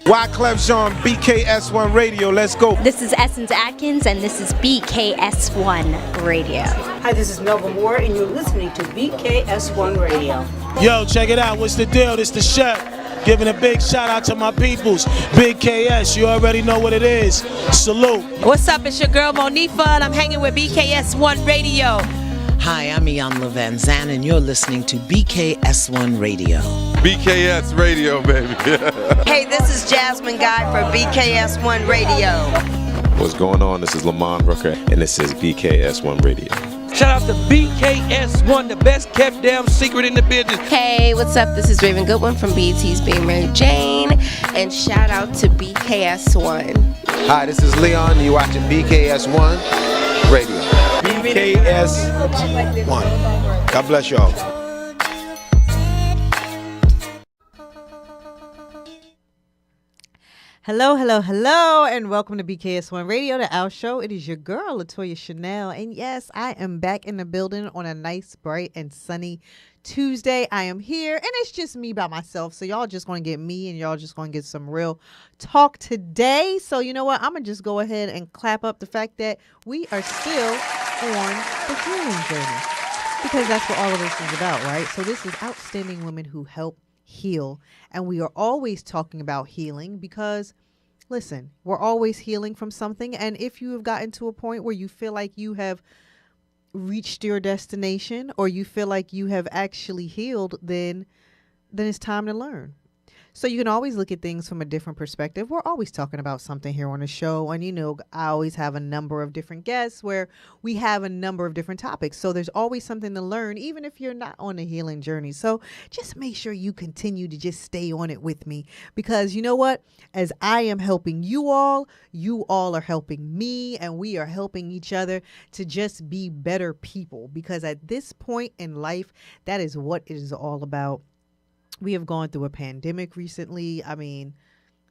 Wyclef Jean, BKS1 Radio. Let's go. This is Essence Atkins, and this is BKS1 Radio. Hi, this is Melba Moore, and you're listening to BKS1 Radio. Yo, check it out. What's the deal? This the chef. Giving a big shout out to my peoples. Big KS, you already know what it is. Salute. What's up? It's your girl Monifa, and I'm hanging with BKS1 Radio. Hi, I'm Iyanla Van Zandt, and you're listening to BKS1 Radio. BKS Radio, baby. Hey, this is Jasmine Guy for BKS1 Radio. What's going on? This is Lamont Rooker, and this is BKS1 Radio. Shout out to BKS1, the best kept damn secret in the business. Hey, what's up? This is Raven Goodwin from BET's Being Mary Jane, and shout out to BKS1. Hi, this is Leon. You're watching BKS1 Radio. BKS1. God bless y'all. Hello, hello, hello, and welcome to BKS1 Radio, the Our Show. It is your girl, Latoya Chanel, and yes, I am back in the building on a nice, bright, and sunny Tuesday. I am here, and it's just me by myself, so y'all just going to get me, and y'all just going to get some real talk today. So you know what? I'm going to just go ahead and clap up the fact that we are still on the healing journey, because that's what all of this is about, right? So this is Outstanding Women Who Help Heal, and we are always talking about healing because, listen, we're always healing from something, and if you have gotten to a point where you feel like you have reached your destination or you feel like you have actually healed, then it's time to learn. So you can always look at things from a different perspective. We're always talking about something here on the show. And, you know, I always have a number of different guests where we have a number of different topics. So there's always something to learn, even if you're not on a healing journey. So just make sure you continue to just stay on it with me, because you know what? As I am helping you all are helping me, and we are helping each other to just be better people, because at this point in life, that is what it is all about. We have gone through a pandemic recently. I mean,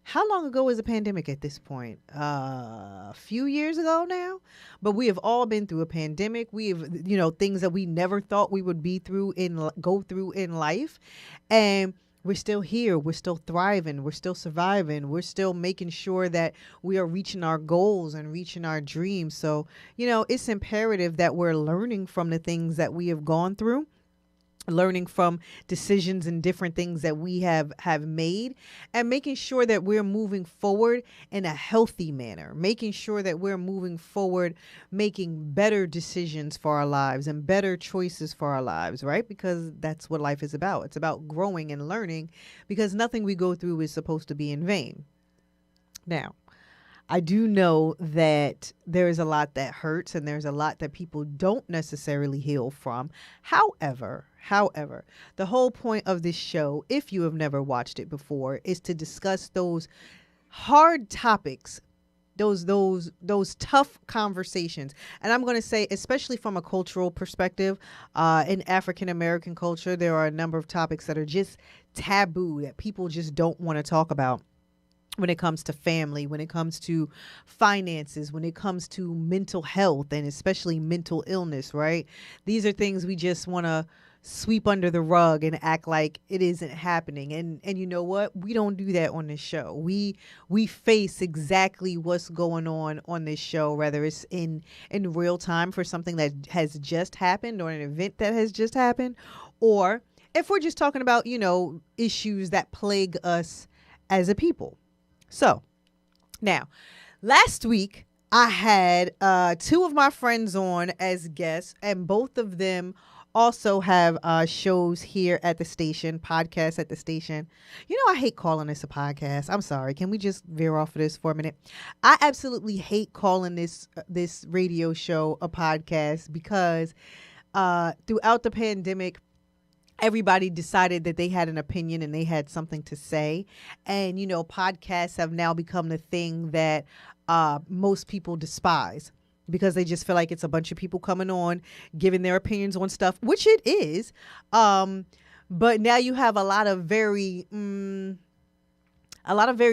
how long ago was a pandemic at this point? A few years ago now. But we have all been through a pandemic. We have, you know, things that we never thought we would go through in life. And we're still here. We're still thriving. We're still surviving. We're still making sure that we are reaching our goals and reaching our dreams. So, you know, it's imperative that we're learning from the things that we have gone through, learning from decisions and different things that we have made, and making sure that we're moving forward in a healthy manner, making sure that we're moving forward, making better decisions for our lives and better choices for our lives, right? Because that's what life is about. It's about growing and learning, because nothing we go through is supposed to be in vain. Now, I do know that there is a lot that hurts, and there's a lot that people don't necessarily heal from. However, the whole point of this show, if you have never watched it before, is to discuss those hard topics, those tough conversations. And I'm going to say, especially from a cultural perspective, in African American culture, there are a number of topics that are just taboo, that people just don't want to talk about. When it comes to family, when it comes to finances, when it comes to mental health, and especially mental illness, right? These are things we just want to sweep under the rug and act like it isn't happening. And you know what? We don't do that on this show. We face exactly what's going on this show, whether it's in real time for something that has just happened, or an event that has just happened, or if we're just talking about, you know, issues that plague us as a people. So now, last week I had two of my friends on as guests, and both of them also have shows here at the station, podcasts at the station. You know, I hate calling this a podcast. I'm sorry. Can we just veer off of this for a minute? I absolutely hate calling this radio show a podcast, because throughout the pandemic, everybody decided that they had an opinion and they had something to say. And, you know, podcasts have now become the thing that most people despise, because they just feel like it's a bunch of people coming on, giving their opinions on stuff, which it is. But now you have a lot of very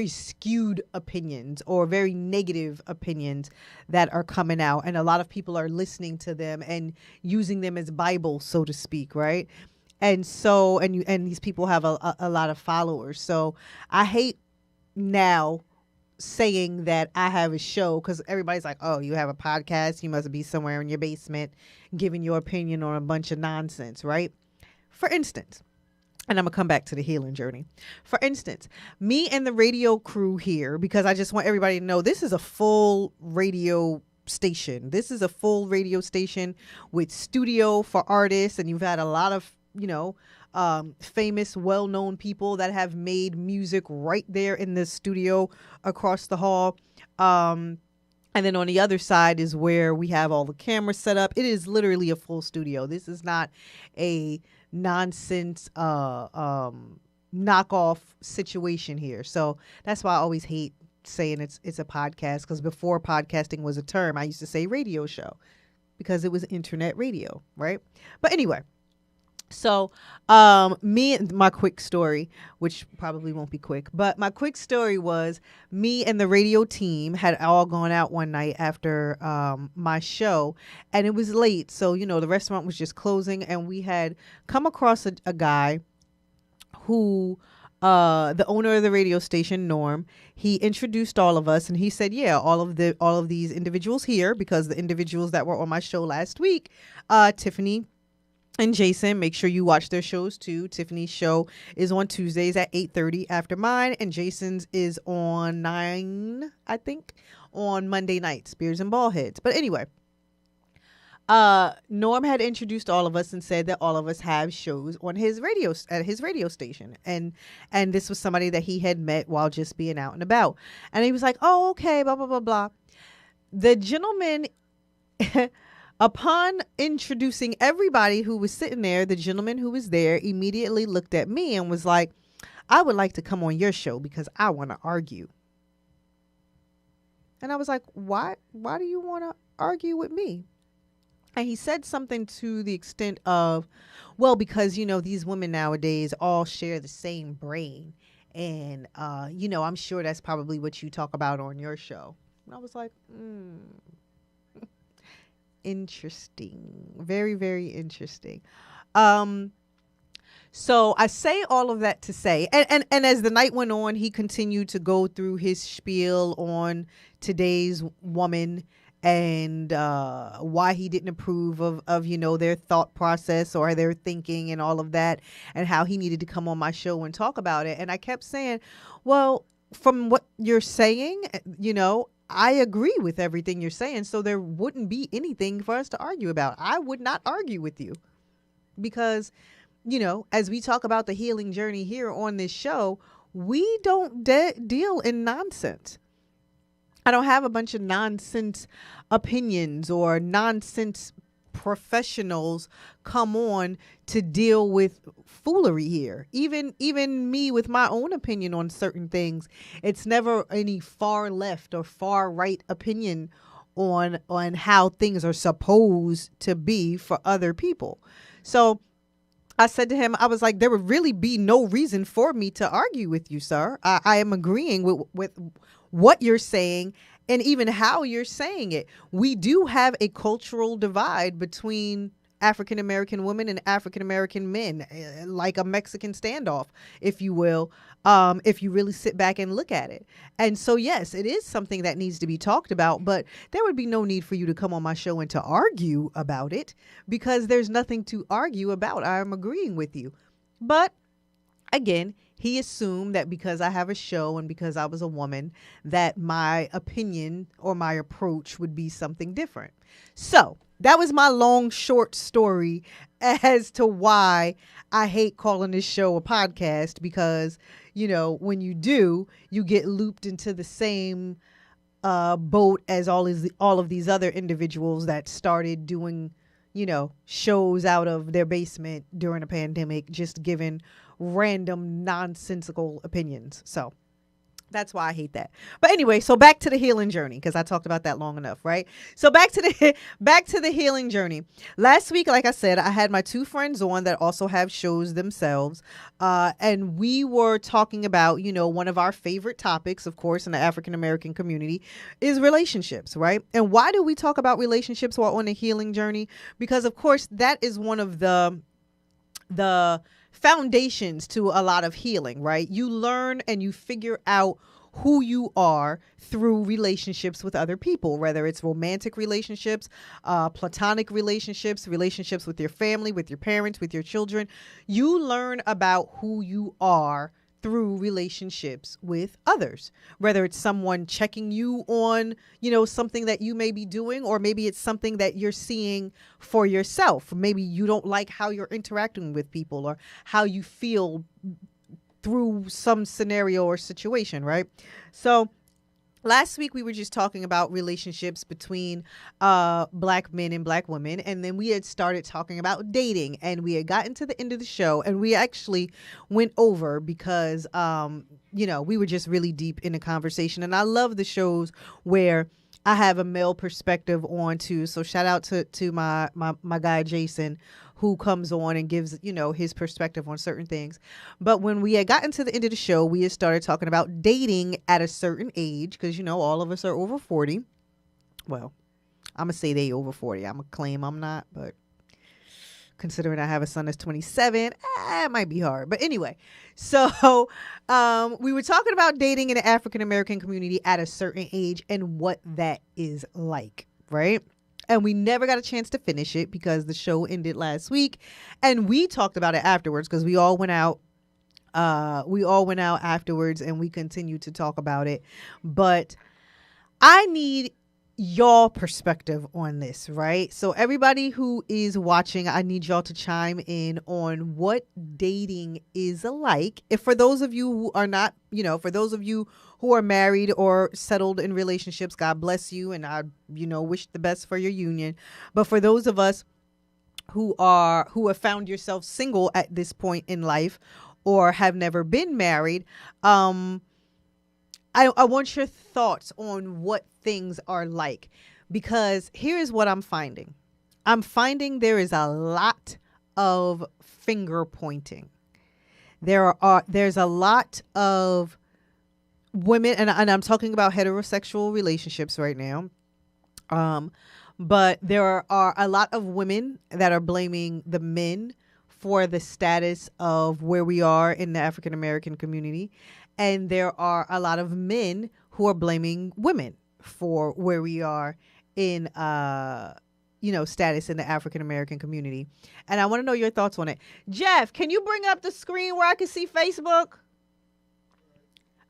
skewed opinions, or very negative opinions that are coming out. And a lot of people are listening to them and using them as Bible, so to speak, right? and so and these people have a lot of followers. So I hate now saying that I have a show, because everybody's like, oh, you have a podcast, you must be somewhere in your basement giving your opinion on a bunch of nonsense, right? For instance, and I'm gonna come back to the healing journey. For instance, me and the radio crew here, because I just want everybody to know this is a full radio station. This is a full radio station with studio for artists, and you've had a lot of, famous, well-known people that have made music right there in the studio across the hall. And then on the other side is where we have all the cameras set up. It is literally a full studio. This is not a nonsense knockoff situation here. So that's why I always hate saying it's a podcast, because before podcasting was a term, I used to say radio show because it was internet radio, right? But anyway, so me and my quick story, which probably won't be quick, but my quick story was me and the radio team had all gone out one night after my show, and it was late. So, the restaurant was just closing, and we had come across a guy who, the owner of the radio station, Norm, he introduced all of us, and he said, yeah, all of these individuals here, because the individuals that were on my show last week, Tiffany and Jason, make sure you watch their shows too. Tiffany's show is on Tuesdays at 8:30 after mine, and Jason's is on 9, I think, on Monday nights, Beards and Ballheads. But anyway, Norm had introduced all of us and said that all of us have shows on his radio station, and this was somebody that he had met while just being out and about, and he was like, oh, okay, blah blah blah blah. The gentleman upon introducing everybody who was sitting there, the gentleman who was there immediately looked at me and was like, I would like to come on your show because I want to argue. And I was like, why do you want to argue with me? And he said something to the extent of, well, because, these women nowadays all share the same brain. And, I'm sure that's probably what you talk about on your show. And I was like, interesting. Very, very interesting. So I say all of that to say, and as the night went on, he continued to go through his spiel on today's woman and why he didn't approve of their thought process or their thinking and all of that, and how he needed to come on my show and talk about it. And I kept saying, well, from what you're saying, I agree with everything you're saying, so there wouldn't be anything for us to argue about. I would not argue with you because, as we talk about the healing journey here on this show, we don't deal in nonsense. I don't have a bunch of nonsense opinions or nonsense professionals come on to deal with foolery here. Even me with my own opinion on certain things, it's never any far left or far right opinion on how things are supposed to be for other people. So I said to him, I was like, there would really be no reason for me to argue with you, sir. I am agreeing with what you're saying and even how you're saying it. We do have a cultural divide between African American women and African American men, like a Mexican standoff, if you will, if you really sit back and look at it. And so, yes, it is something that needs to be talked about, but there would be no need for you to come on my show and to argue about it, because there's nothing to argue about. I'm agreeing with you. But again, he assumed that because I have a show and because I was a woman, that my opinion or my approach would be something different. So that was my long, short story as to why I hate calling this show a podcast, because, when you do, you get looped into the same boat as all of these other individuals that started doing, shows out of their basement during a pandemic, just giving random nonsensical opinions. So that's why I hate that. But anyway, so back to the healing journey, because I talked about that long enough, right? So back to the healing journey. Last week, like I said, I had my two friends on that also have shows themselves, and we were talking about, one of our favorite topics, of course, in the African American community is relationships, right? And why do we talk about relationships while on a healing journey? Because, of course, that is one of the the foundations to a lot of healing, right? You learn and you figure out who you are through relationships with other people, whether it's romantic relationships, platonic relationships, relationships with your family, with your parents, with your children. You learn about who you are through relationships with others, whether it's someone checking you on, something that you may be doing, or maybe it's something that you're seeing for yourself. Maybe you don't like how you're interacting with people or how you feel through some scenario or situation, right? So last week we were just talking about relationships between black men and black women, and then we had started talking about dating, and we had gotten to the end of the show, and we actually went over because we were just really deep in the conversation. And I love the shows where I have a male perspective on too. So shout out to my guy Jason, who comes on and gives, his perspective on certain things. But when we had gotten to the end of the show, we had started talking about dating at a certain age, because, all of us are over 40. Well, I'm going to say they over 40. I'm going to claim I'm not, but considering I have a son that's 27, it might be hard. But anyway, so we were talking about dating in the African-American community at a certain age and what that is like, right? And we never got a chance to finish it because the show ended last week, and we talked about it afterwards because we all went out. We all went out afterwards, and we continued to talk about it. But I need y'all perspective on this, right? So everybody who is watching, I need y'all to chime in on what dating is like. If for those of you who are not, for those of you who are married or settled in relationships, God bless you, and I, wish the best for your union. But for those of us who have found yourself single at this point in life or have never been married, I want your thoughts on what things are like, because here is what I'm finding. I'm finding there is a lot of finger pointing. There's a lot of women, and I'm talking about heterosexual relationships right now. But there are a lot of women that are blaming the men for the status of where we are in the African American community. And there are a lot of men who are blaming women for where we are in, status in the African American community. And I want to know your thoughts on it. Jeff, can you bring up the screen where I can see Facebook?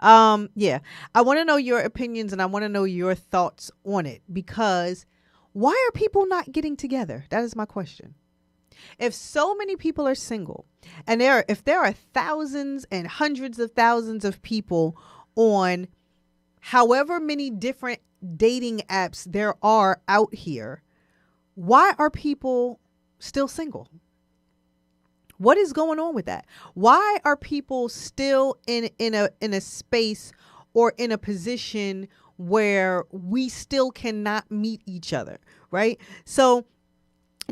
Yeah, I want to know your opinions and I want to know your thoughts on it, because why are people not getting together? That is my question. If so many people are single, and if there are thousands and hundreds of thousands of people on however many different dating apps there are out here, why are people still single? What is going on with that? Why are people still in a space or in a position where we still cannot meet each other, right? So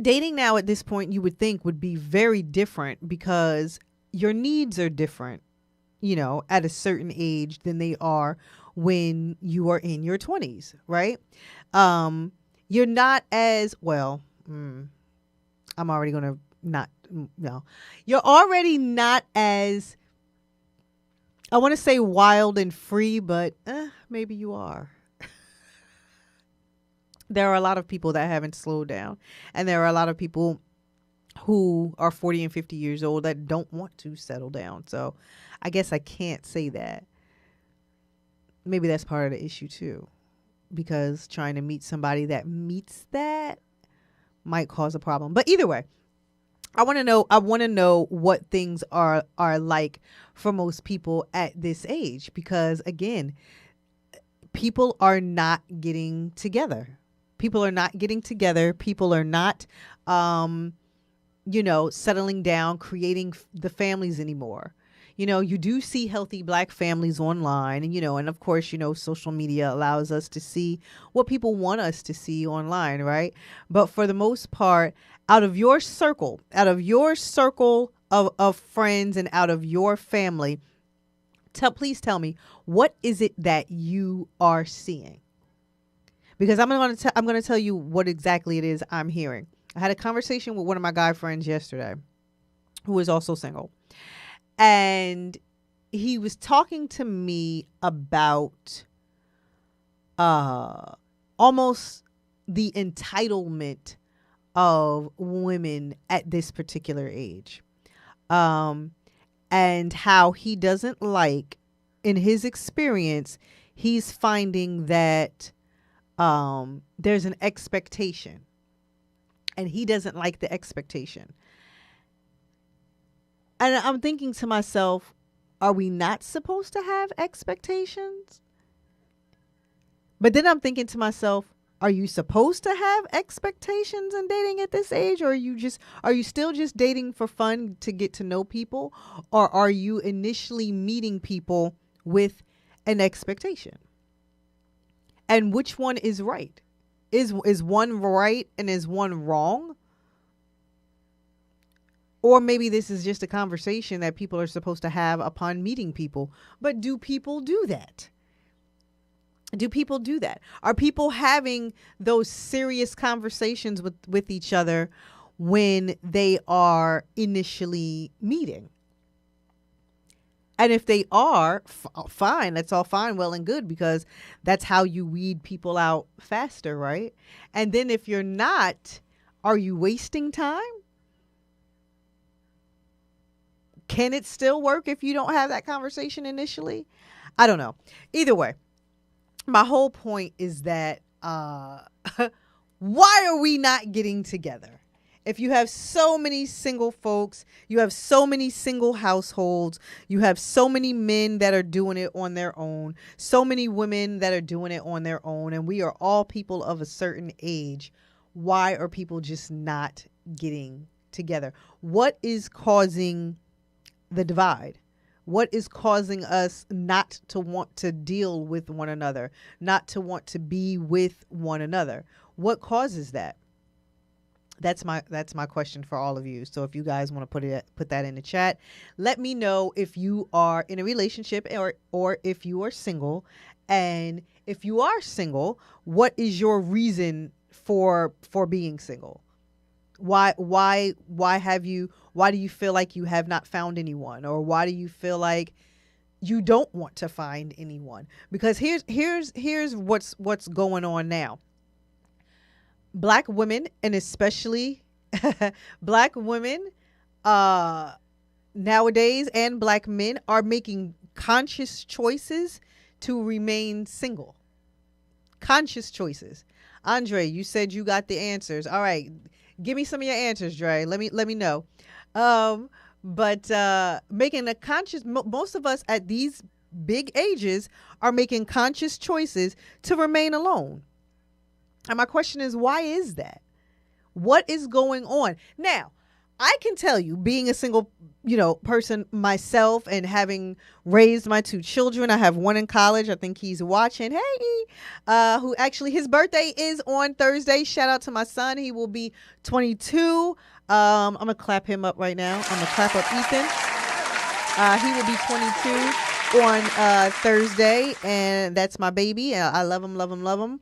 dating now at this point, you would think would be very different because your needs are different, at a certain age than they are when you are in your 20s, right? You're not as well. I'm already going to no. You're already not as, I want to say wild and free, but maybe you are. There are a lot of people that haven't slowed down, and there are a lot of people who are 40 and 50 years old that don't want to settle down. So I guess I can't say that. Maybe that's part of the issue too, because trying to meet somebody that meets that might cause a problem. But either way, I want to know what things are like for most people at this age, because again, people are not getting together. People are not getting together. People are not, settling down, creating the families anymore. You do see healthy black families online, and of course, social media allows us to see what people want us to see online, right? But for the most part, out of your circle of friends and out of your family, please tell me, what is it that you are seeing? Because I'm going to tell you what exactly it is I'm hearing. I had a conversation with one of my guy friends yesterday, who is also single. And he was talking to me about almost the entitlement of women at this particular age. And how he doesn't like, in his experience, he's finding that there's an expectation. And he doesn't like the expectation. And I'm thinking to myself, are we not supposed to have expectations? But then I'm thinking to myself, are you supposed to have expectations in dating at this age? Or are you still just dating for fun to get to know people? Or are you initially meeting people with an expectation? And which one is right? Is one right and is one wrong? Or maybe this is just a conversation that people are supposed to have upon meeting people. But do people do that? Do people do that? Are people having those serious conversations with each other when they are initially meeting? And if they are, fine, that's all fine, well and good, because that's how you weed people out faster, right? And then if you're not, are you wasting time? Can it still work if you don't have that conversation initially? I don't know. Either way, my whole point is that why are we not getting together? If you have so many single folks, you have so many single households, you have so many men that are doing it on their own, so many women that are doing it on their own, and we are all people of a certain age, why are people just not getting together? What is causing the divide? What is causing us not to want to deal with one another, not to want to be with one another? What causes that? That's my question for all of you. So if you guys want to put that in the chat, let me know if you are in a relationship or if you are single. And if you are single, what is your reason for being single? Why do you feel like you have not found anyone? Or why do you feel like you don't want to find anyone? Because here's what's going on now. Black women, and especially black women nowadays, and black men are making conscious choices to remain single. Conscious choices. Andre, you said you got the answers. All right. Give me some of your answers, Dre. Let me know. But making a conscious, most of us at these big ages are making conscious choices to remain alone. And my question is, why is that? What is going on? Now, I can tell you, being a single, person myself and having raised my two children, I have one in college. I think he's watching. Hey, who actually, his birthday is on Thursday. Shout out to my son. He will be 22. I'm going to clap him up right now. I'm going to clap up Ethan. He will be 22 on Thursday, and that's my baby. I love him, love him, love him.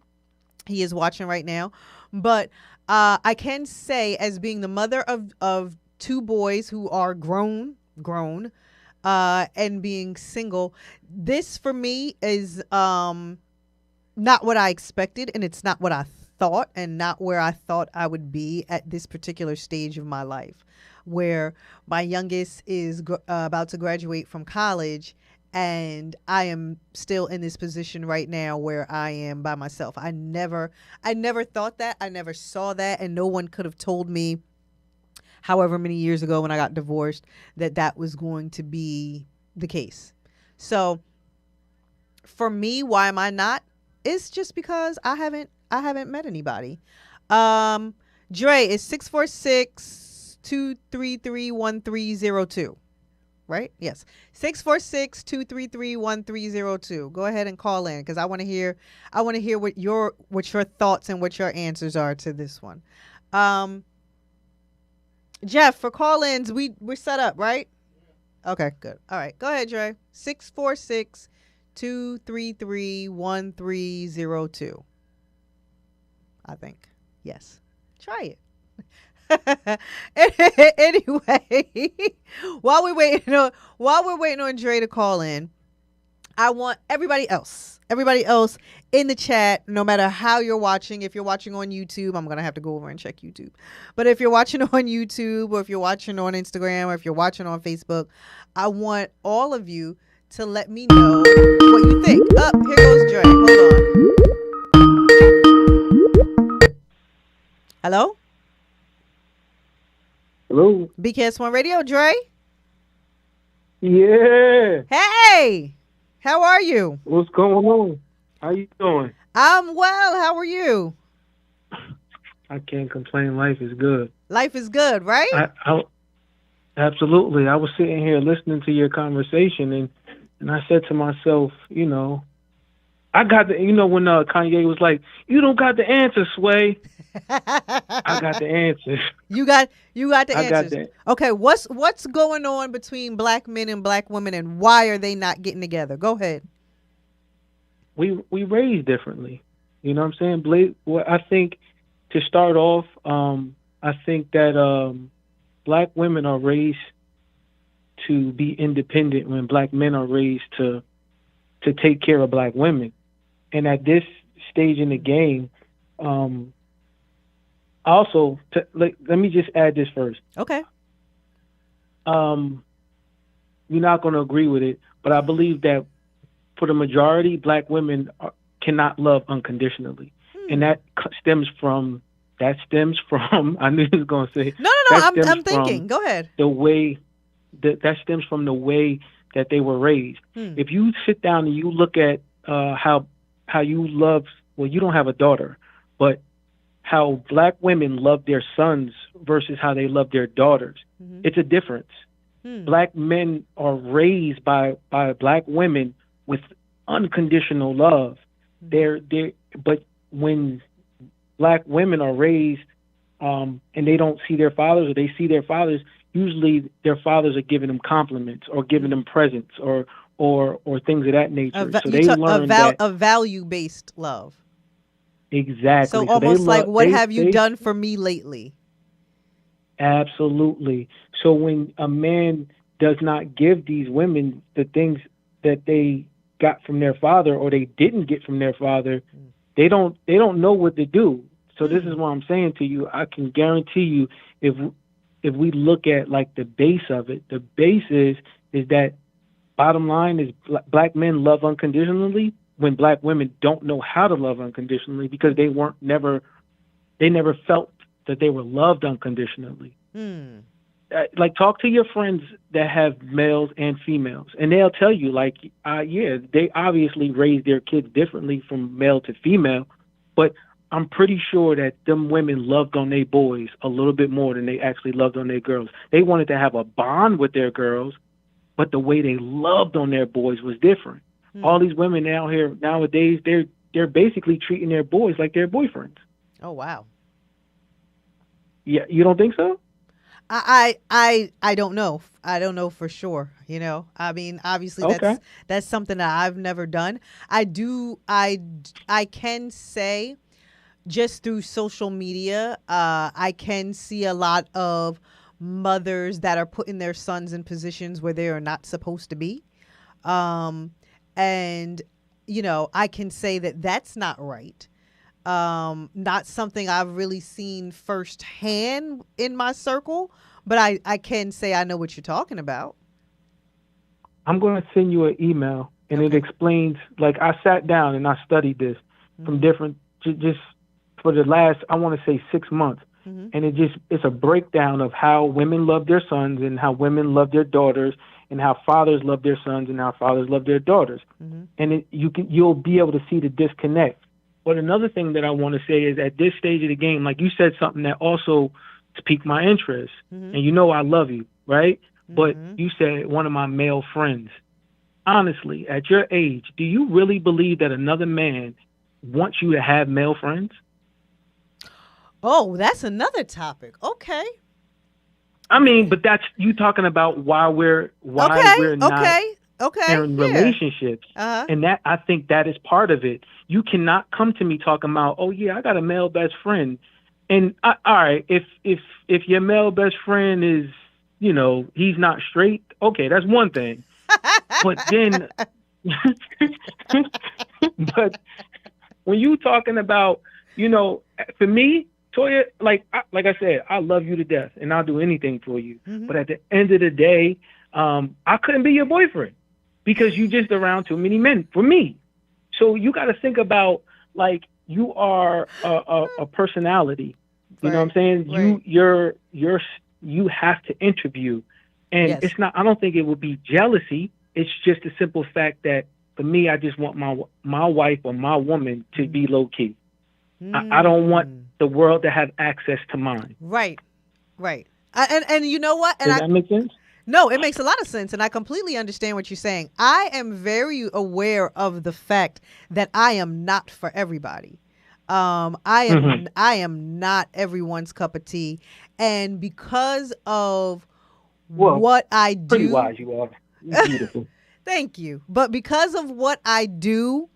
He is watching right now. But I can say, as being the mother of two boys who are grown, and being single, this for me is not what I expected, and it's not what I thought, and not where I thought I would be at this particular stage of my life, where my youngest is about to graduate from college, and I am still in this position right now where I am by myself. I never thought that. I never saw that. And no one could have told me, however many years ago when I got divorced, that was going to be the case. So for me, why am I not? It's just because I haven't met anybody. Dre, is 646-233-1302. Right? Yes. 646-233-1302. Go ahead and call in, because I want to hear what your thoughts and what your answers are to this one. Jeff, for call-ins, we're set up, right? Okay, good. All right. Go ahead, Dre. 646-233-1302. I think. Yes. Try it. Anyway, while we're waiting on Dre to call in, I want everybody else in the chat, no matter how you're watching. If you're watching on YouTube, I'm gonna have to go over and check YouTube. But if you're watching on YouTube, or if you're watching on Instagram, or if you're watching on Facebook, I want all of you to let me know what you think. Here goes Dre. Hold on. Hello? Hello? BKS1 Radio, Dre? Yeah. Hey! How are you? What's going on? How you doing? I'm well. How are you? I can't complain. Life is good. Life is good, right? Absolutely. I was sitting here listening to your conversation, and I said to myself, I got the, when Kanye was like, "You don't got the answer, Sway." I got the answers. You got the I got answers. that. Okay, what's going on between black men and black women, and why are they not getting together? Go ahead. We raised differently. You know what I'm saying? I think to start off, I think that black women are raised to be independent when black men are raised to take care of black women. And at this stage in the game, also, let me just add this first. Okay. You're not going to agree with it, but I believe that for the majority, black women cannot love unconditionally. And that stems from, I knew he was going to say. No, I'm thinking. Go ahead. The way, that stems from the way that they were raised. If you sit down and you look at how you love, well, you don't have a daughter, but how black women love their sons versus how they love their daughters, it's a difference. Black men are raised by black women with unconditional love. But when black women are raised and they don't see their fathers, or they see their fathers, usually their fathers are giving them compliments or giving them presents or things of that nature. So they learn a value-based love. Exactly. So almost like, what have you done for me lately? Absolutely. So when a man does not give these women the things that they got from their father, or they didn't get from their father, they don't know what to do. So this is what I'm saying to you. I can guarantee you, if we look at like the base of it, the base is that bottom line is black men love unconditionally when black women don't know how to love unconditionally, because they never felt that they were loved unconditionally. Like, talk to your friends that have males and females, and they'll tell you, like, they obviously raise their kids differently from male to female, but I'm pretty sure that them women loved on their boys a little bit more than they actually loved on their girls. They wanted to have a bond with their girls, but the way they loved on their boys was different. All these women out here nowadays, they're basically treating their boys like their boyfriends. Oh, wow. Yeah, you don't think so? I don't know. I don't know for sure. I mean, obviously that's something that I've never done. I can say, just through social media, I can see a lot of mothers that are putting their sons in positions where they are not supposed to be. And, I can say that that's not right. Not something I've really seen firsthand in my circle, but I can say I know what you're talking about. I'm going to send you an email, and it explains, like, I sat down and I studied this from different, just for the last, I want to say 6 months. And it's a breakdown of how women love their sons and how women love their daughters, and how fathers love their sons and how fathers love their daughters. And you'll be able to see the disconnect. But another thing that I want to say is, at this stage of the game, like you said something that also piqued my interest, and I love you, right? But you said one of my male friends. Honestly, at your age, do you really believe that another man wants you to have male friends? Oh, that's another topic. Okay. I mean, but that's you talking about why we're not in relationships. And that, I think that is part of it. You cannot come to me talking about, oh yeah, I got a male best friend, all right, if your male best friend is, he's not straight, okay, that's one thing. But then, but when you talking about, for me, Toya, like I said, I love you to death, and I'll do anything for you. Mm-hmm. But at the end of the day, I couldn't be your boyfriend because you just around too many men for me. So you got to think about, like, you are a personality. You know what I'm saying? Right. You have to interview, and yes. It's not. I don't think it would be jealousy. It's just a simple fact that for me, I just want my wife or my woman to be low key. I don't want the world to have access to mine. Right. And you know what? And Does that make sense? No, it makes a lot of sense, and I completely understand what you're saying. I am very aware of the fact that I am not for everybody. I am not everyone's cup of tea, and because of what I do, pretty wise you are. You're beautiful. Thank you. But because of what I do,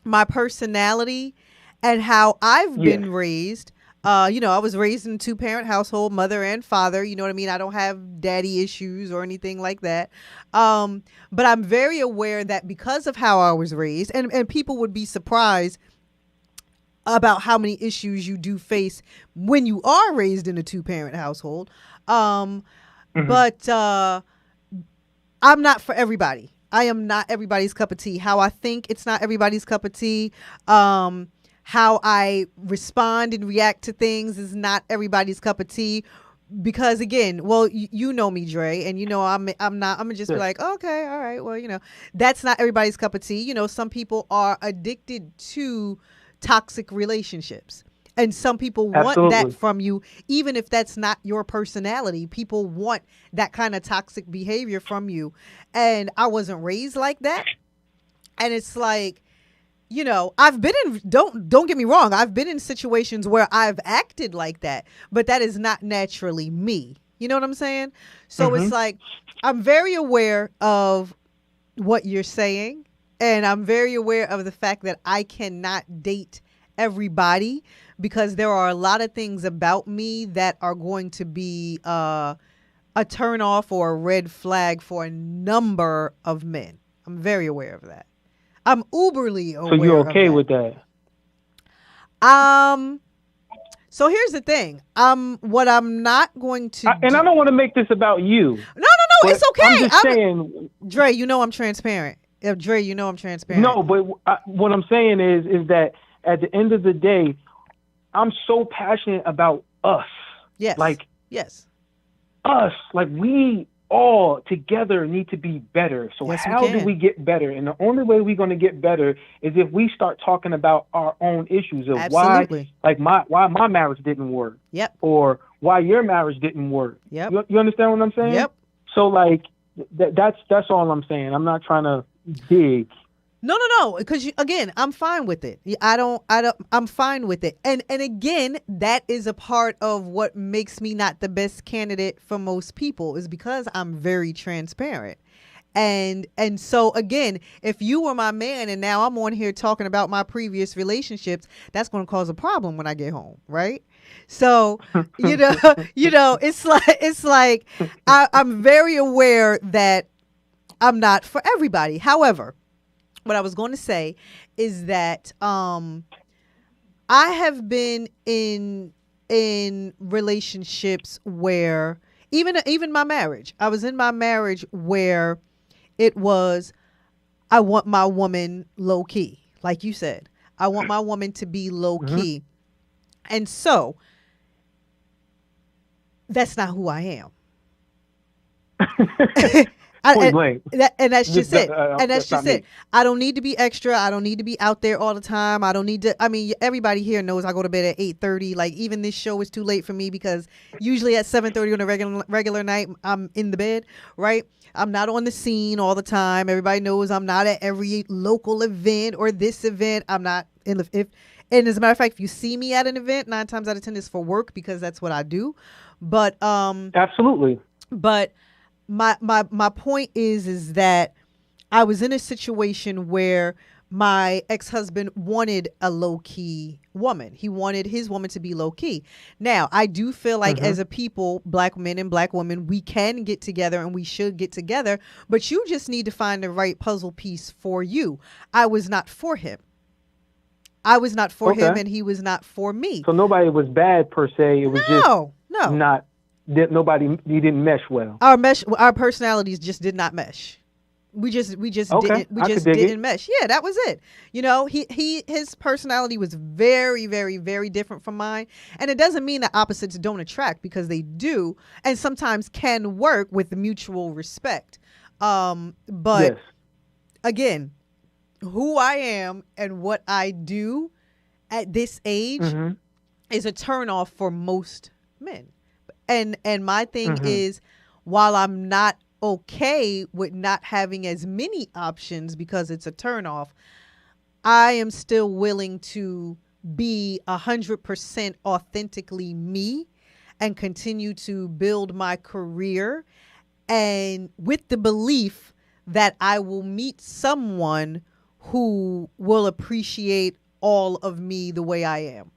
my personality, and how I've been raised. I was raised in a 2-parent household, mother and father. You know what I mean? I don't have daddy issues or anything like that. But I'm very aware that because of how I was raised, and people would be surprised about how many issues you do face when you are raised in a 2-parent household. But I'm not for everybody. I am not everybody's cup of tea. How I think, it's not everybody's cup of tea. How I respond and react to things is not everybody's cup of tea, because again, well, you know me, Dre, and I'm gonna just be like, okay, all right, well, that's not everybody's cup of tea. Some people are addicted to toxic relationships, and some people want that from you, even if that's not your personality. People want that kind of toxic behavior from you, and I wasn't raised like that, and it's like, I've been in, don't get me wrong, I've been in situations where I've acted like that, but that is not naturally me. You know what I'm saying? So it's like, I'm very aware of what you're saying, and I'm very aware of the fact that I cannot date everybody, because there are a lot of things about me that are going to be a turn off or a red flag for a number of men. I'm very aware of that. I'm uberly aware. So you're okay with that? So here's the thing. What I'm not going to and I don't want to make this about you. No, it's okay. I'm just saying, Dre, I'm transparent. Dre, I'm transparent. No, but what I'm saying is that at the end of the day, I'm so passionate about us. Yes. Yes. Us. Like, we all together need to be better. So yes, how do we get better? And the only way we're going to get better is if we start talking about our own issues of Absolutely. why my marriage didn't work. Yep. Or why your marriage didn't work. Yep. You understand what I'm saying? Yep. So that's all I'm saying. I'm not trying to dig. No, because again, I'm fine with it. I'm fine with it. And again, that is a part of what makes me not the best candidate for most people, is because I'm very transparent. And so again, if you were my man and now I'm on here talking about my previous relationships, that's going to cause a problem when I get home, right? So, it's like I'm very aware that I'm not for everybody. However, what I was going to say is that I have been in relationships where even my marriage, I was in my marriage where it was, I want my woman low key, like you said. I want my woman to be low key, and so that's not who I am. And that's just it. And that's just it. I don't need to be extra. I don't need to be out there all the time. I don't need to. I mean, everybody here knows I go to bed at 8:30. Like, even this show is too late for me because usually at 7:30 on a regular night, I'm in the bed, right? I'm not on the scene all the time. Everybody knows I'm not at every local event or this event. I'm not in the, and as a matter of fact, if you see me at an event, 9 times out of 10 is for work because that's what I do. But absolutely. But my point is that I was in a situation where my ex-husband wanted a low-key woman. He wanted his woman to be low-key. Now, I do feel like as a people, black men and black women, we can get together and we should get together, but you just need to find the right puzzle piece for you. I was not for him. I was not for him, and he was not for me. So nobody was bad per se. It was no. not that you didn't mesh well. Our personalities just did not mesh. We just didn't mesh. Yeah, that was it. You know, his personality was very, very, very different from mine. And it doesn't mean that opposites don't attract, because they do, and sometimes can work with mutual respect. But again, who I am and what I do at this age is a turnoff for most men. And my thing is, while I'm not okay with not having as many options because it's a turnoff, I am still willing to be 100% authentically me and continue to build my career, and with the belief that I will meet someone who will appreciate all of me the way I am,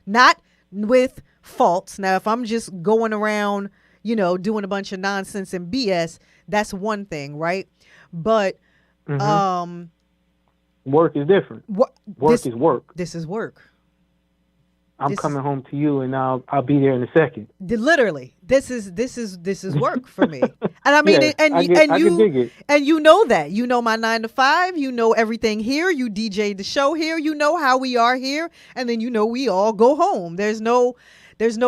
not with faults. Now, if I'm just going around, you know, doing a bunch of nonsense and BS, that's one thing, right? But work is different. Work is work. This is work. I'm coming home to you, and I'll be there in a second. Literally, this is work for me. And I mean, yeah, and you know that. You know my 9 to 5. You know everything here. You DJ the show here. You know how we are here, and then you know we all go home. There's no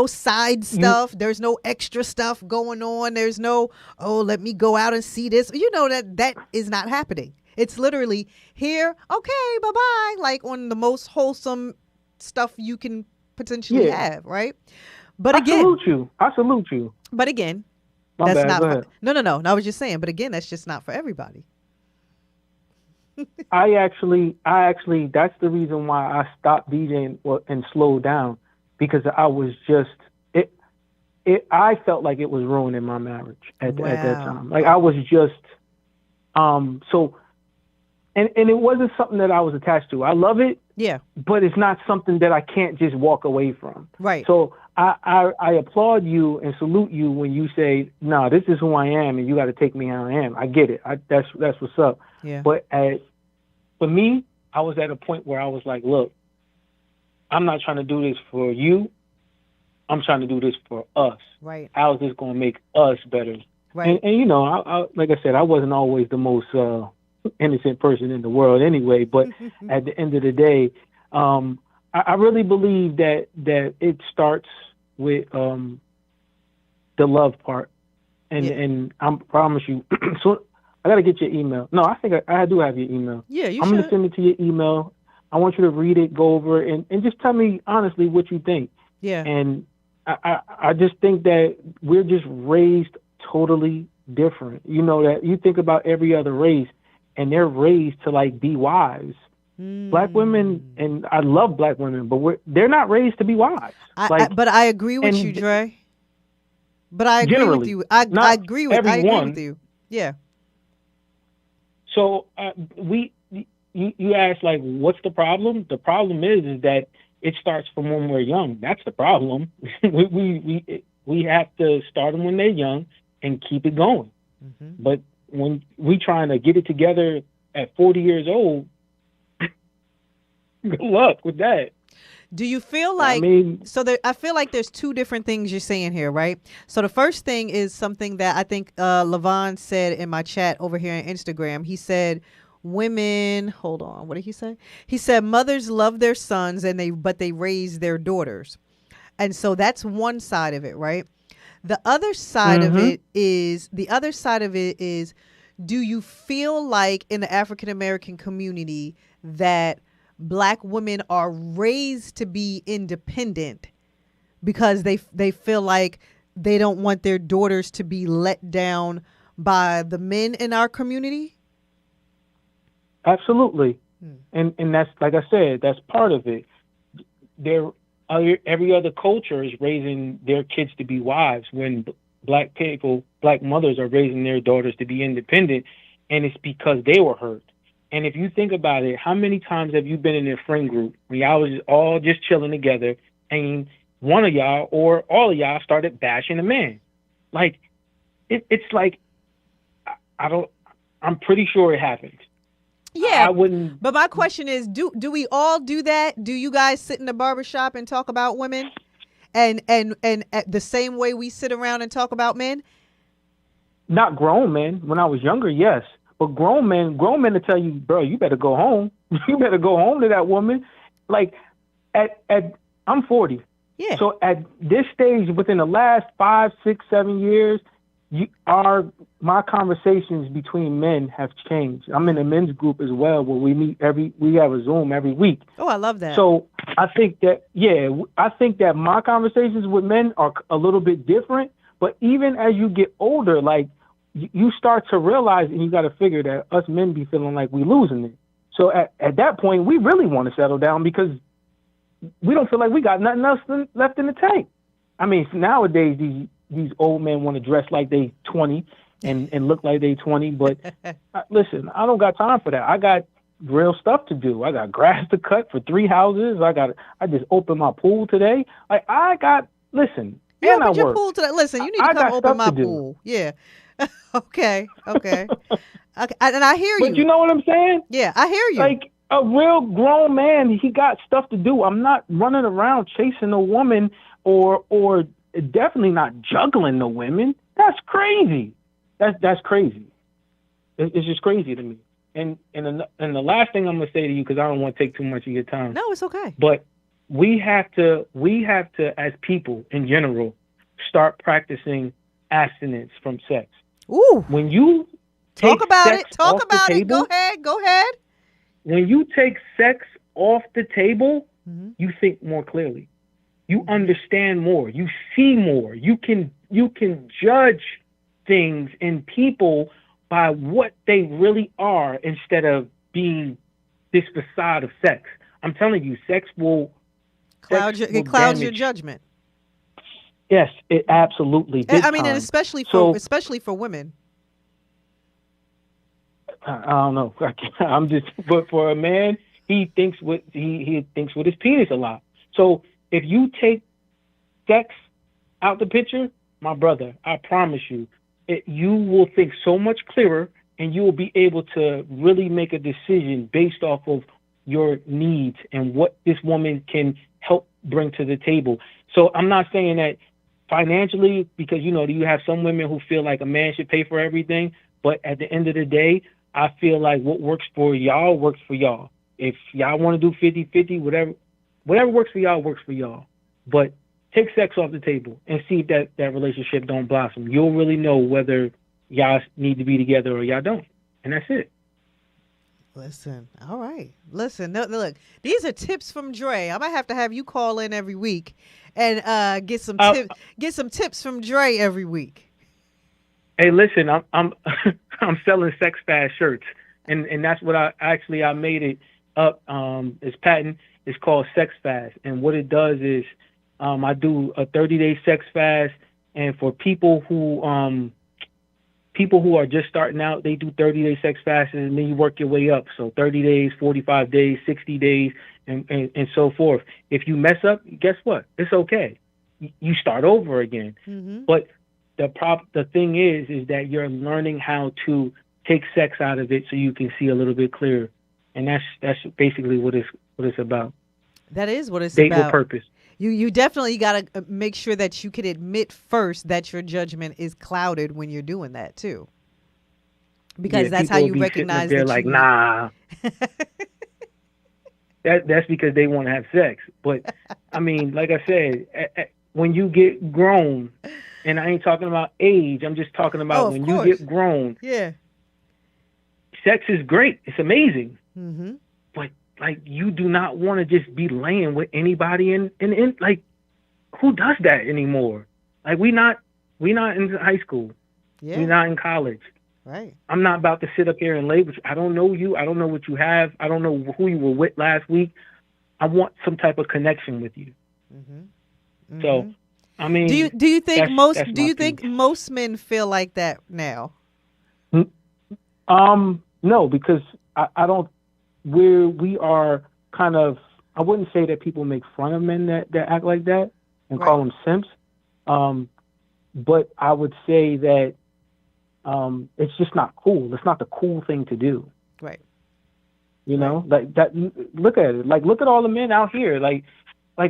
side stuff. There's no extra stuff going on. There's no, oh, let me go out and see this. You know that is not happening. It's literally here. Okay, bye-bye. Like on the most wholesome stuff you can potentially have, right? But I salute you. But again, My that's bad, not go for, ahead. no. I was just saying, but again, that's just not for everybody. I actually, that's the reason why I stopped DJing and slowed down, because I was just, I felt like it was ruining my marriage at that time. Like I was just, so, and it wasn't something that I was attached to. I love it. Yeah. But it's not something that I can't just walk away from. Right. So I applaud you and salute you when you say, no, this is who I am and you got to take me how I am. I get it. That's what's up. Yeah. But for me, I was at a point where I was like, look, I'm not trying to do this for you. I'm trying to do this for us. Right. How is this going to make us better? Right. And you know, I like I said, I wasn't always the most innocent person in the world anyway, but at the end of the day, I really believe that it starts with the love part, and I promise you. So I gotta get your email. No, I think I do have your email. Yeah, you I'm should. gonna send it to your email. I want you to read it, go over it, and just tell me honestly what you think. Yeah. And I just think that we're just raised totally different. You know, that you think about every other race, and they're raised to like be wives. Black women, and I love black women, but they're not raised to be wives. But I agree with you, Dre. But I agree with you. I agree with you. Yeah. So you ask, like, what's the problem? The problem is that it starts from when we're young. That's the problem. we have to start them when they're young and keep it going. Mm-hmm. But when we trying to get it together at 40 years old, good luck with that. Do you feel like, I feel like there's two different things you're saying here, right? So the first thing is something that I think Levon said in my chat over here on Instagram. He said, women, hold on, what did he say? He said mothers love their sons but they raise their daughters. And so that's one side of it, right? The other side of it is, do you feel like in the African American community that Black women are raised to be independent because they feel like they don't want their daughters to be let down by the men in our community? Absolutely. And that's, like I said, that's part of it. Every other culture is raising their kids to be wives, when black mothers are raising their daughters to be independent, and it's because they were hurt. And if you think about it, how many times have you been in a friend group when y'all was all just chilling together and one of y'all or all of y'all started bashing a man? Like, it's like, I'm pretty sure it happened. Yeah, I wouldn't. But my question is, do we all do that? Do you guys sit in the barbershop and talk about women, and the same way we sit around and talk about men? Not grown men. When I was younger, yes, but grown men to tell you, bro, you better go home. You better go home to that woman. Like, I'm 40. Yeah. So at this stage, within the last 5, 6, 7 years, my conversations between men have changed. I'm in a men's group as well, where we have a Zoom every week. Oh, I love that. So I think that my conversations with men are a little bit different. But even as you get older, like, you start to realize, and you got to figure that us men be feeling like we losing it. So at that point, we really want to settle down because we don't feel like we got nothing else left in the tank. I mean, nowadays these old men want to dress like they 20 and look like they 20. But listen, I don't got time for that. I got real stuff to do. I got grass to cut for 3 houses. I just opened my pool today. Like, listen. You and opened your work. pool today. Listen, you need to come open my pool. Yeah. Okay. Okay. And I hear you. But you know what I'm saying? Yeah, I hear you. Like, a real grown man, he got stuff to do. I'm not running around chasing a woman or definitely not juggling the women. That's crazy. That's crazy. It's just crazy to me. And the last thing I'm gonna say to you, because I don't want to take too much of your time. No, it's okay. But we have to, as people in general, start practicing abstinence from sex. Ooh. When you talk about it, table, Go ahead. When you take sex off the table, you think more clearly. You understand more. You see more. You can judge things in people by what they really are instead of being this facade of sex. I'm telling you, sex will clouds your judgment. Yes, it absolutely. I mean, and especially for women. I don't know. But for a man, he thinks with his penis a lot. So if you take sex out the picture, my brother, I promise you, you will think so much clearer, and you will be able to really make a decision based off of your needs and what this woman can help bring to the table. So I'm not saying that financially, because you have some women who feel like a man should pay for everything, but at the end of the day, I feel like what works for y'all works for y'all. If y'all want to do 50-50, whatever works for y'all works for y'all. But take sex off the table and see if that relationship don't blossom. You'll really know whether y'all need to be together or y'all don't. And that's it. Listen, all right. Listen, look, these are tips from Dre. I might have you call in every week and get some tips from Dre every week. Hey, listen, I'm I'm selling sex fast shirts, and that's what I made it up. It's patent. It's called Sex Fast, and what it does is I do a 30-day sex fast, and for people who are just starting out, they do 30-day sex fasts, and then you work your way up. So 30 days, 45 days, 60 days, and so forth. If you mess up, guess what? It's okay. You start over again. Mm-hmm. But the thing is that you're learning how to take sex out of it so you can see a little bit clearer, and that's basically what it's about. That is what it's Date about. with purpose. You definitely got to make sure that you can admit first that your judgment is clouded when you're doing that too, because that's how you recognize that. They're like, nah. That's because they want to have sex. But I mean, like I said, when you get grown. And I ain't talking about age. I'm just talking about when you get grown. Yeah. Sex is great. It's amazing. Mm-hmm. But like, you do not want to just be laying with anybody in like, who does that anymore? Like, we not in high school. Yeah. We're not in college. Right. I'm not about to sit up here and lay with you. I don't know you. I don't know what you have. I don't know who you were with last week. I want some type of connection with you. Mm-hmm. Mm-hmm. So. I mean, do you think most men feel like that now? No, because I don't, we are kind of, I wouldn't say that people make fun of men that act like that and call them simps. But I would say that it's just not cool. It's not the cool thing to do. Right. You know, like that. Look at it. Like, look at all the men out here. Like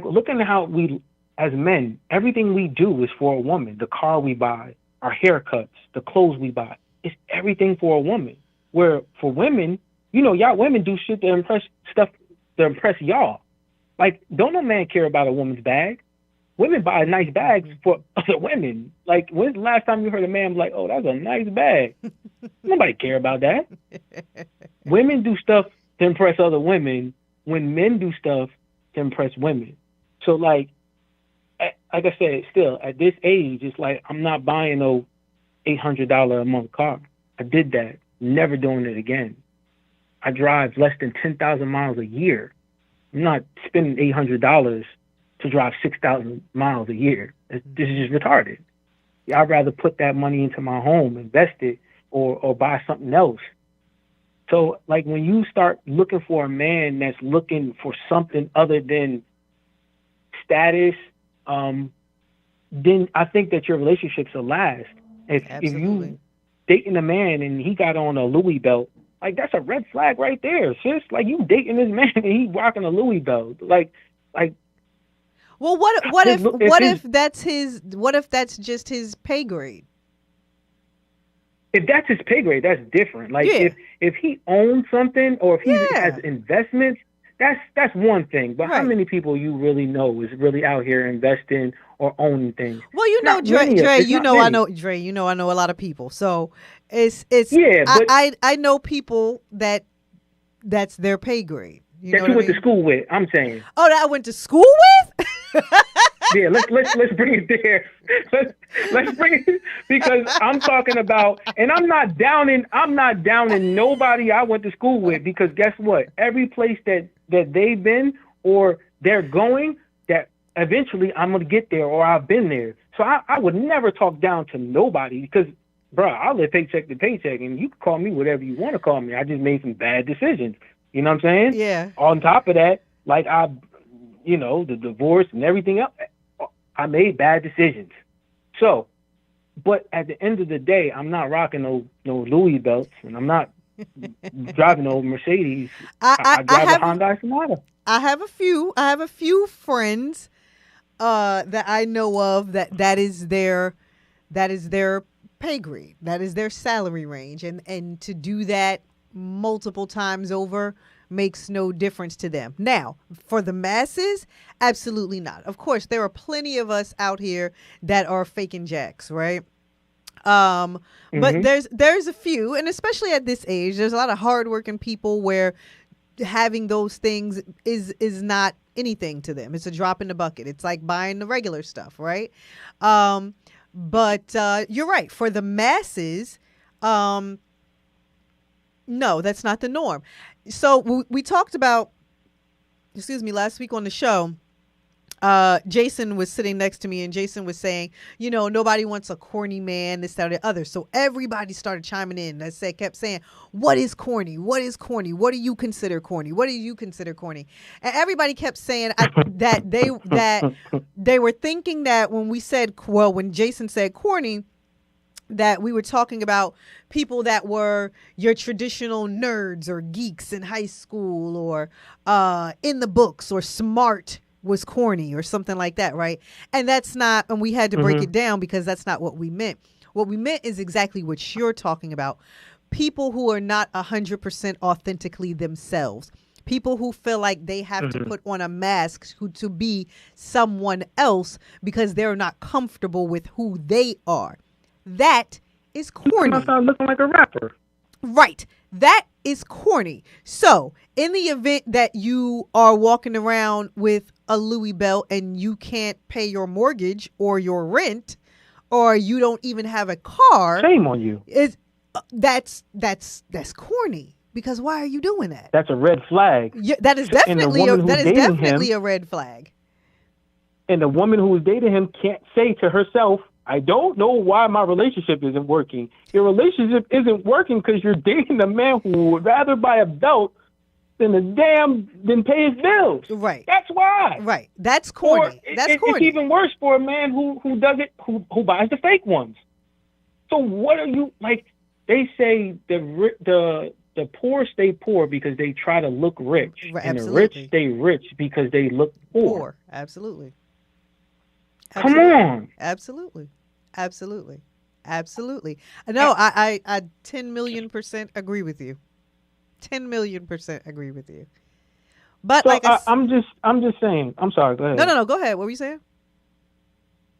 looking at how we, as men, everything we do is for a woman. The car we buy, our haircuts, the clothes we buy. It's everything for a woman. Where for women, you know, y'all women do shit to impress y'all. Like, don't no man care about a woman's bag. Women buy nice bags for other women. Like, when's the last time you heard a man be like, oh, that's a nice bag? Nobody care about that. Women do stuff to impress other women when men do stuff to impress women. So, like I said, still, at this age, it's like I'm not buying no $800 a month car. I did that. Never doing it again. I drive less than 10,000 miles a year. I'm not spending $800 to drive 6,000 miles a year. This is just retarded. I'd rather put that money into my home, invest it, or buy something else. So, like, when you start looking for a man that's looking for something other than status, then I think that your relationships will last. If you dating a man and he got on a Louis belt, like, that's a red flag right there, sis. Like, you dating this man and he rocking a Louis belt. Like. Well, what if that's just his pay grade? If that's his pay grade, that's different. Like, if he owns something or if he has investments, that's one thing. But how many people you really know is really out here investing or owning things? Well, you know, Dre, I know a lot of people. So it's I know people that's their pay grade. You that you went to school with, I'm saying. Oh, that I went to school with? Yeah, let's bring it there. Let's bring it, because I'm talking about, and I'm not downing nobody I went to school with, because guess what? Every place that they've been or they're going, that eventually I'm gonna get there or I've been there. So I would never talk down to nobody, because bro, I live paycheck to paycheck, and you can call me whatever you want to call me. I just made some bad decisions. You know what I'm saying? Yeah. On top of that, like the divorce and everything else, I made bad decisions. So, but at the end of the day, I'm not rocking no Louis belts, and I'm not driving no Mercedes. I drive a Hyundai Sonata. I have a few friends that I know of that is their pay grade. That is their salary range, and to do that multiple times over makes no difference to them. Now, for the masses, absolutely not. Of course, there are plenty of us out here that are faking jacks, right? But there's a few, and especially at this age, there's a lot of hardworking people where having those things is not anything to them. It's a drop in the bucket. It's like buying the regular stuff, right? But you're right. For the masses, no, that's not the norm. So we talked about, last week on the show, Jason was sitting next to me, and Jason was saying, nobody wants a corny man, this, that, or the other. So everybody started chiming in. Kept saying, what is corny? What is corny? What do you consider corny? What do you consider corny? And everybody kept saying that they were thinking that when Jason said corny, that we were talking about people that were your traditional nerds or geeks in high school, or in the books, or smart was corny or something like that, right? And that's not, and we had to break it down, because that's not what we meant. What we meant is exactly what you're talking about. People who are not 100% authentically themselves. People who feel like they have to put on a mask to be someone else because they're not comfortable with who they are. That is corny. I start looking like a rapper. Right. That is corny. So, in the event that you are walking around with a Louis belt and you can't pay your mortgage or your rent, or you don't even have a car, shame on you. That's corny. Because why are you doing that? That's a red flag. Yeah, that is definitely a red flag. And the woman who was dating him can't say to herself, I don't know why my relationship isn't working. Your relationship isn't working because you're dating a man who would rather buy a belt than pay his bills. Right. That's why. Right. That's corny. That's corny. It's even worse for a man who buys the fake ones. So what are you like? They say the poor stay poor because they try to look rich, and the rich stay rich because they look poor. Absolutely. Come on. Absolutely. No, I 10 million% agree with you. 10 million% agree with you. But so I'm just saying. I'm sorry. Go ahead. No. Go ahead. What were you saying?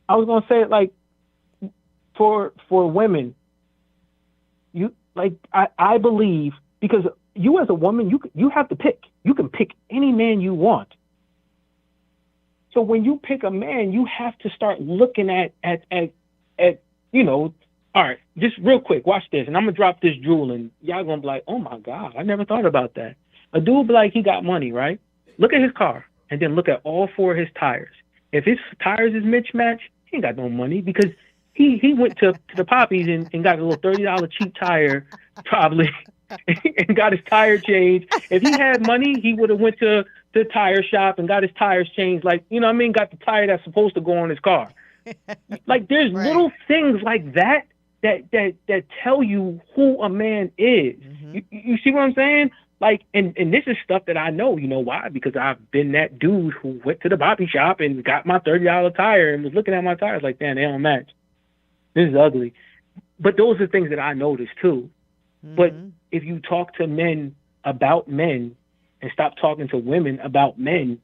I was gonna say like for women, you like I believe because you as a woman you have to pick. You can pick any man you want. So when you pick a man, you have to start looking at all right, just real quick, watch this, and I'm gonna drop this jewel, and y'all gonna be like, oh my God, I never thought about that. A dude be like, he got money, right? Look at his car, and then look at all 4 of his tires. If his tires is mismatched, he ain't got no money because he went to the Poppies and got a little $30 cheap tire, probably, and got his tire changed. If he had money, he would have went to the tire shop and got his tires changed, like, you know what I mean, got the tire that's supposed to go on his car. Like, there's little things like that tell you who a man is. Mm-hmm. You see what I'm saying? Like, and this is stuff that I know. You know why? Because I've been that dude who went to the body shop and got my $30 tire and was looking at my tires like, damn, they don't match. This is ugly. But those are things that I noticed too. Mm-hmm. But if you talk to men about men and stop talking to women about men,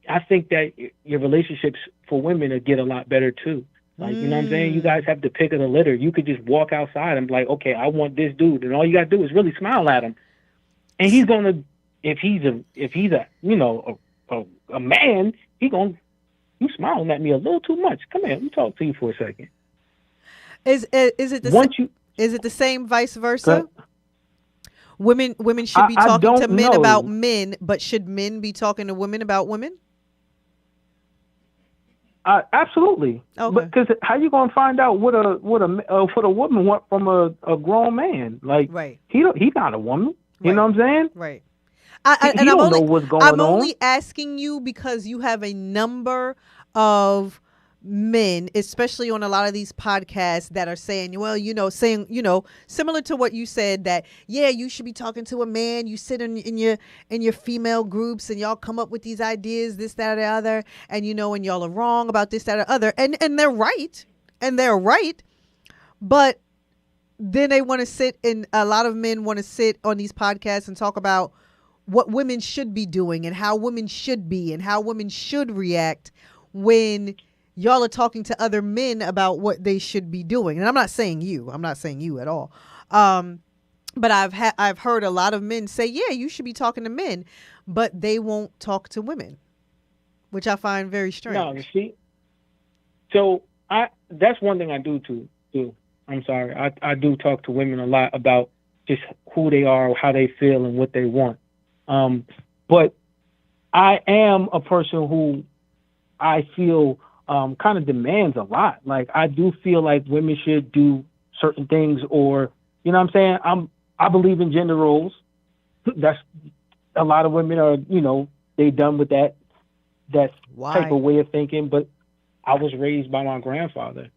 I think that your relationships for women will get a lot better too. Like, you know what I'm saying? You guys have the pick of the litter. You could just walk outside and be like, okay, I want this dude. And all you got to do is really smile at him. And he's going to, if he's a man, you smiling at me a little too much. Come here, let me talk to you for a second. Is it the same vice versa? Women should be talking to men about men, but should men be talking to women about women? Absolutely. Okay. Because how you gonna find out what a woman want from a grown man? Like, right. He's not a woman. You know what I'm saying? Right. He don't know what's going on. I'm only asking you because you have a number of men, especially on a lot of these podcasts, that are saying, well, similar to what you said, that you should be talking to a man. You sit in your female groups and y'all come up with these ideas, this, that, or the other, and and y'all are wrong about this, that, or other, and they're right, but then they want to sit, and a lot of men want to sit on these podcasts and talk about what women should be doing and how women should be and how women should react when y'all are talking to other men about what they should be doing. And I'm not saying you at all. But I've heard a lot of men say, you should be talking to men, but they won't talk to women, which I find very strange. No, you see, so that's one thing I do too. I'm sorry. I do talk to women a lot about just who they are, how they feel, and what they want. But I am a person who I feel kind of demands a lot. Like, I do feel like women should do certain things, or, you know what I'm saying? I believe in gender roles. That's a lot of women are, they done with that type of way of thinking. But I was raised by my grandfather.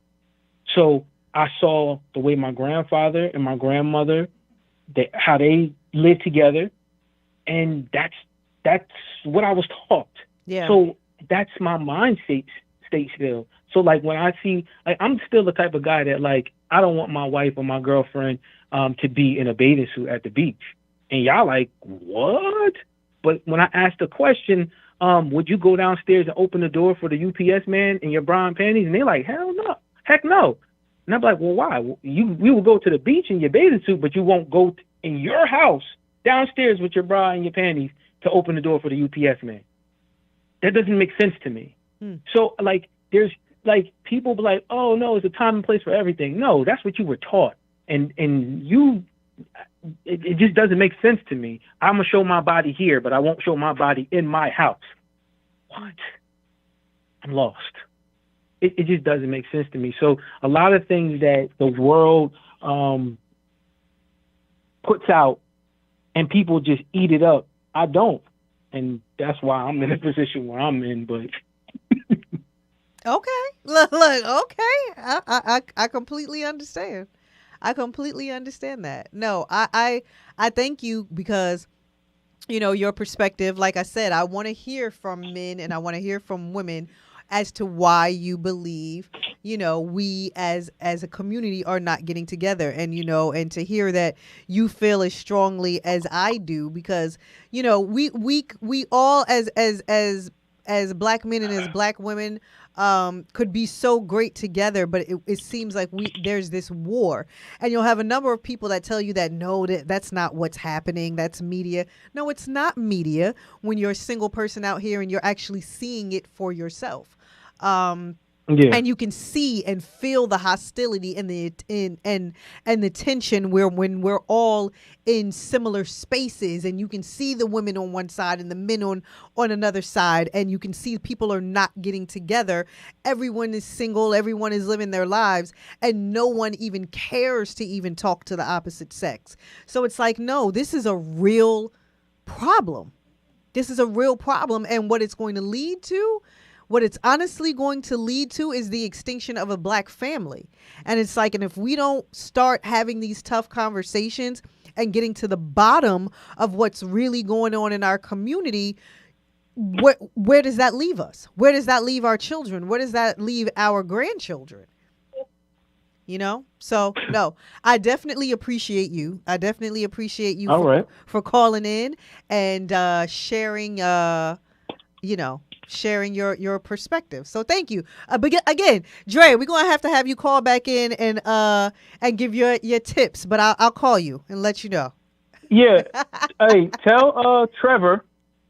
So I saw the way my grandfather and my grandmother, how they lived together. And that's what I was taught. Yeah. So that's my mind state still. So like when I see, like, I'm still the type of guy that, like, I don't want my wife or my girlfriend to be in a bathing suit at the beach. And y'all like, what? But when I ask the question, would you go downstairs and open the door for the UPS man in your bra and panties? And they're like, heck no. And I'm like, well, why? We will go to the beach in your bathing suit, but you won't go in your house downstairs with your bra and your panties to open the door for the UPS man. That doesn't make sense to me. So, like, there's, like, people be like, oh, no, it's a time and place for everything. No, that's what you were taught. And it just doesn't make sense to me. I'm going to show my body here, but I won't show my body in my house. What? I'm lost. it just doesn't make sense to me. So a lot of things that the world puts out and people just eat it up, I don't. And that's why I'm in the position where I'm in. But okay, look, okay, I completely understand. I completely understand that. No, I thank you because, you know, your perspective, like I said, I want to hear from men and I want to hear from women as to why you believe, you know, we as a community are not getting together, and, you know, and to hear that you feel as strongly as I do, because, you know, we all as black men and as black women could be so great together, but it seems like there's this war, and you'll have a number of people that tell you that no, that's not what's happening, that's media. No, it's not media when you're a single person out here and you're actually seeing it for yourself. And you can see and feel the hostility and the the tension when we're all in similar spaces, and you can see the women on one side and the men on another side, and you can see people are not getting together. Everyone is single, everyone is living their lives, and no one even cares to even talk to the opposite sex. So it's like, no, this is a real problem. This is a real problem, and what it's going to lead to, what it's honestly going to lead to, is the extinction of a black family. And it's like, and if we don't start having these tough conversations and getting to the bottom of what's really going on in our community, where does that leave us? Where does that leave our children? Where does that leave our grandchildren? You know? So, no, I definitely appreciate you. I definitely appreciate you for calling in and sharing, sharing your perspective. So thank you. But again, Dre, we're going to have you call back in and give your tips, but I'll call you and let you know. Yeah. Hey, tell Trevor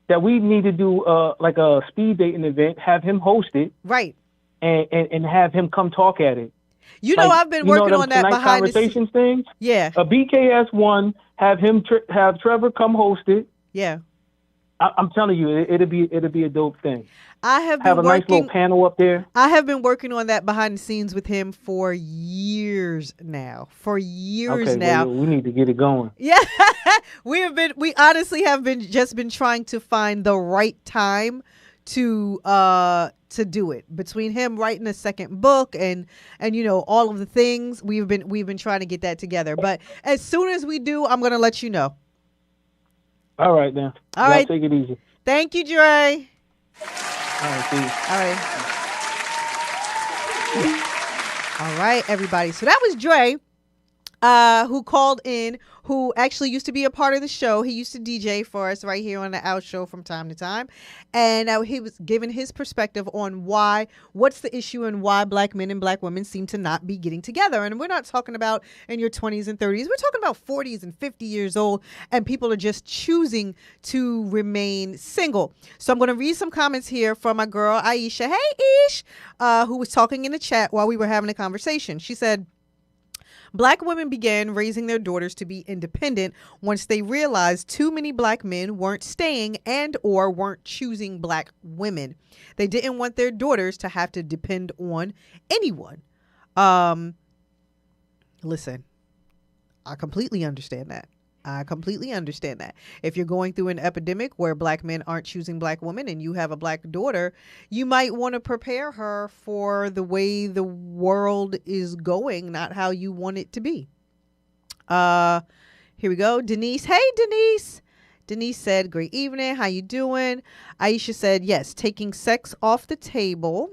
that we need to do like a speed dating event, have him host it. Right. And have him come talk at it. You know, I've been working on that behind the conversations things. Yeah. A BKS1, have him have Trevor come host it. Yeah. I'm telling you, it'll be a dope thing. I have a nice little panel up there. I have been working on that behind the scenes with him for years now. Well, we need to get it going. Yeah, we honestly have been trying to find the right time to do it. Between him writing a second book and you know, all of the things, we've been trying to get that together. But as soon as we do, I'm gonna let you know. All right, then. All right. Take it easy. Thank you, Dre. All right, see you. All right. All right, everybody. So that was Dre, who called in, who actually used to be a part of the show. He used to DJ for us right here on the Out Show from time to time. And he was giving his perspective on what's the issue and why black men and black women seem to not be getting together. And we're not talking about in your 20s and 30s. We're talking about 40s and 50 years old, and people are just choosing to remain single. So I'm going to read some comments here from my girl, Aisha. Hey, Ish, who was talking in the chat while we were having a conversation. She said, Black women began raising their daughters to be independent once they realized too many black men weren't staying and or weren't choosing black women. They didn't want their daughters to have to depend on anyone. Listen, I completely understand that. If you're going through an epidemic where black men aren't choosing black women and you have a black daughter, you might want to prepare her for the way the world is going, not how you want it to be. Here we go. Denise. Hey, Denise. Denise said, great evening. How you doing? Aisha said, yes, taking sex off the table.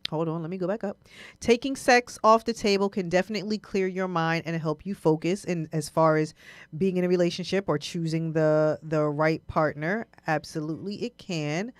Hold on, let me go back up. Taking sex off the table can definitely clear your mind and help you focus in as far as being in a relationship or choosing the right partner. Absolutely, it can.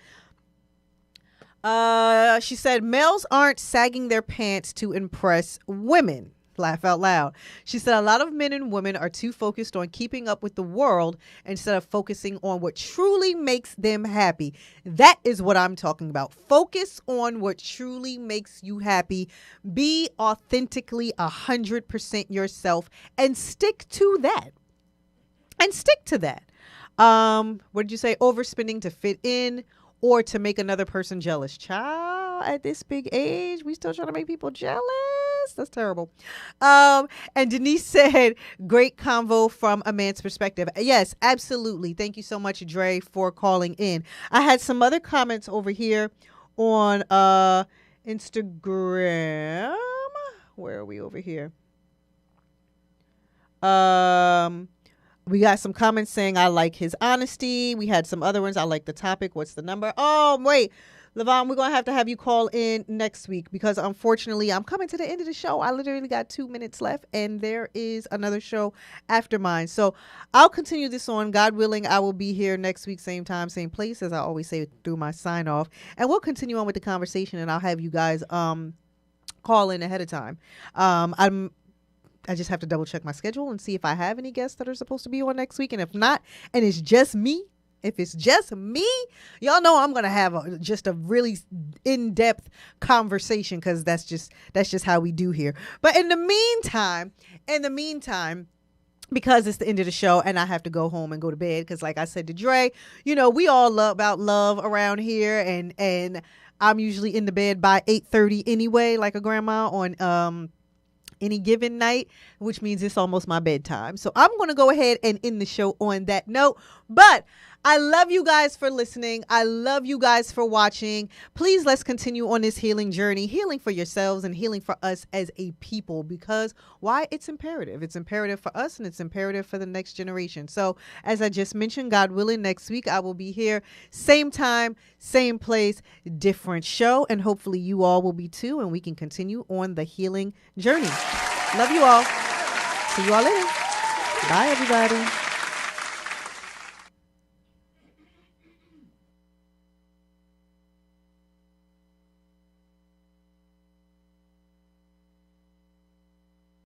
She said, males aren't sagging their pants to impress women. Laugh out loud. She said a lot of men and women are too focused on keeping up with the world instead of focusing on what truly makes them happy. That is what I'm talking about. Focus on what truly makes you happy. Be authentically 100% yourself and stick to that. What did you say? Overspending to fit in or to make another person jealous. Child, y'all, at this big age, we still trying to make people jealous. That's terrible. And Denise said, great convo from a man's perspective. Yes, absolutely. Thank you so much, Dre, for calling in. I had some other comments over here on Instagram. Where are we over here? We got some comments saying, I like his honesty. We had some other ones. I like the topic. What's the number? Oh, wait. Levon, we're going to have you call in next week because unfortunately I'm coming to the end of the show. I literally got 2 minutes left and there is another show after mine. So I'll continue this on. God willing, I will be here next week, same time, same place, as I always say through my sign off. And we'll continue on with the conversation and I'll have you guys call in ahead of time. I just have to double check my schedule and see if I have any guests that are supposed to be on next week. And if not, and it's just me, y'all know I'm going to have just a really in-depth conversation because that's just how we do here. But in the meantime, because it's the end of the show and I have to go home and go to bed because like I said to Dre, you know, we all love about love around here and I'm usually in the bed by 8:30 anyway, like a grandma on any given night, which means it's almost my bedtime. So I'm going to go ahead and end the show on that note. But I love you guys for listening. I love you guys for watching. Please, let's continue on this healing journey, healing for yourselves and healing for us as a people, because why? It's imperative. It's imperative for us and it's imperative for the next generation. So as I just mentioned, God willing, next week I will be here, same time, same place, different show. And hopefully you all will be too. And we can continue on the healing journey. Love you all. See you all later. Bye, everybody.